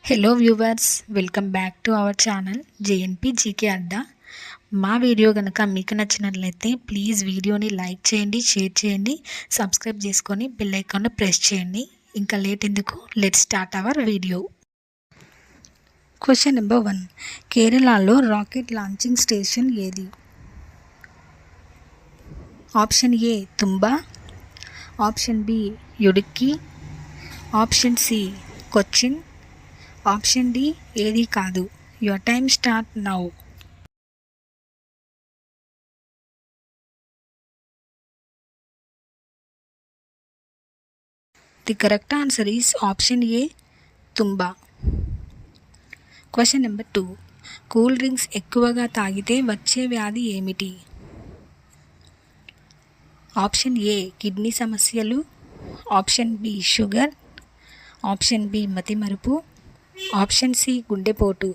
Hello viewers, welcome back to our channel JNP GK అడ్డా. మా video కనుక మీకు నచ్చినట్లయితే ప్లీజ్ వీడియోని లైక్ చేయండి, షేర్ చేయండి, సబ్స్క్రైబ్ చేసుకొని బెల్ ఐకాన్ ప్రెస్ చేయండి. ఇంకా లేట్ ఎందుకు, let's start our video. Question number 1. కేరళలో రాకెట్ లాంచింగ్ స్టేషన్ ఏది? Option A Thumba, option B Idukki, option C Cochin, option D ఏది కాదు. Your time start now. The correct answer is option A Thumba. Question number 2. Cool drinks ఎక్కువగా తాగితే వచ్చే వ్యాధి ఏమిటి? Option A kidney సమస్యలు, option B sugar, option B మతిమరుపు, ఆప్షన్ సి గుండెపోటు.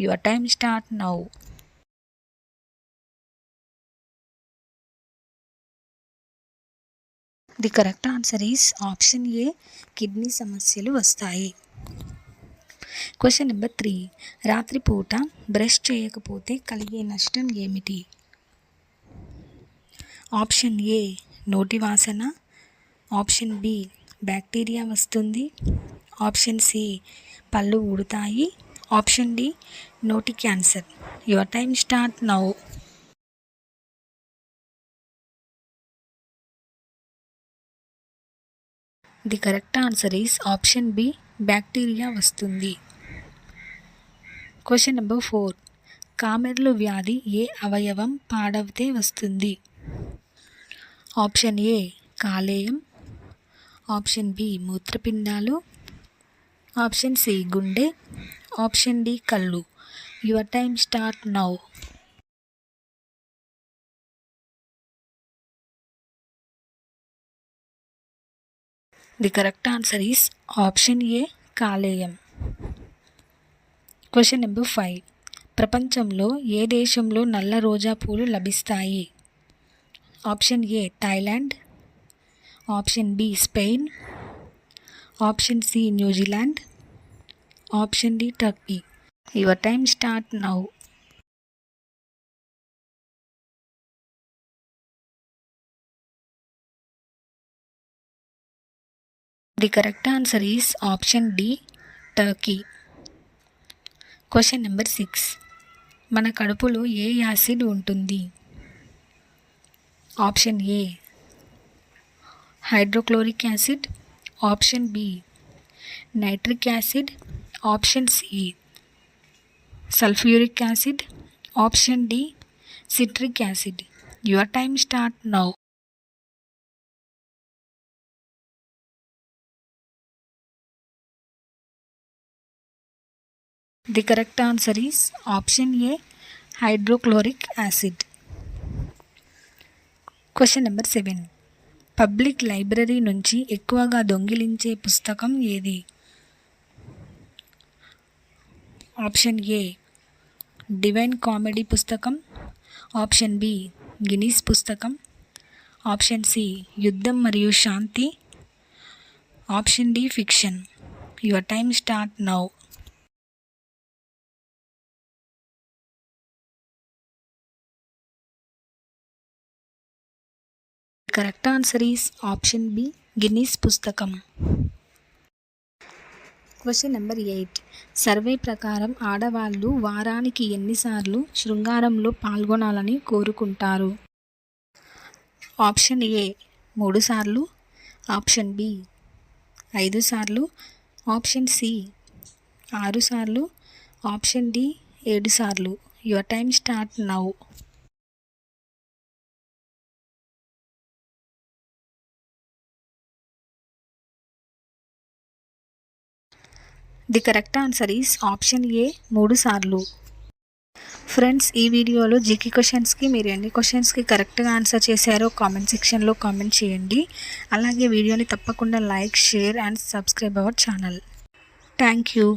Your time start now. The correct answer is option A kidney సమస్యలు వస్తాయి. Question number 3. రాత్రిపూట బ్రష్ చేయకపోతే కలిగే నష్టం ఏమిటి? ఆప్షన్ ఏ నోటి వాసన, ఆప్షన్ బి బ్యాక్టీరియా వస్తుంది, ఆప్షన్ సి పళ్ళు ఊడతాయి, ఆప్షన్ డి నోటి cancer. Your time start now. The correct answer is option B bacteria వస్తుంది. Question number 4. కామెర్లు వ్యాధి ఏ అవయవం పాడవుతే వస్తుంది? ఆప్షన్ ఏ కాలేయం, ఆప్షన్ బి మూత్రపిండాలు, ఆప్షన్ సి గుండె, ఆప్షన్ డి కళ్ళు. Your time start now. The correct answer is option ఏ కాలేయం. Question number 5. ప్రపంచంలో ఏ దేశంలో నల్ల రోజా పూలు లభిస్తాయి? Option A Thailand, option B Spain, option C New Zealand, option D Turkey. Your time start now. The correct answer is option D Turkey. Question number 6. మన కడుపులో ఏ acid ఉంటుంది? Option A hydrochloric acid, option B nitric acid, option C sulphuric acid, option D citric acid. Your time start now. The correct answer is option A hydrochloric acid. Question number 7. Public library నుంచి ఎక్కువగా దొంగిలించే పుస్తకం ఏది? Option A divine comedy పుస్తకం, option B Guinness పుస్తకం, option C యుద్ధం మరియు శాంతి, option D fiction. Your time start now. Correct answer is option B Guinness పుస్తకం. Question number 8. సర్వే ప్రకారం ఆడవాళ్ళు వారానికి ఎన్నిసార్లు శృంగారంలో పాల్గొనాలని కోరుకుంటారు? ఆప్షన్ ఏ 3 సార్లు, ఆప్షన్ బి 5 సార్లు, ఆప్షన్ సి 6 సార్లు, ఆప్షన్ డి 7 సార్లు. Your time start now. The correct answer is option ఏ 3 సార్లు. ఫ్రెండ్స్, ఈ వీడియోలో జీకే క్వశ్చన్స్కి మీరు ఎన్ని క్వశ్చన్స్కి కరెక్ట్గా ఆన్సర్ చేశారో కామెంట్ సెక్షన్లో కామెంట్ చేయండి. అలాగే వీడియోని తప్పకుండా like, share and subscribe our channel. Thank you.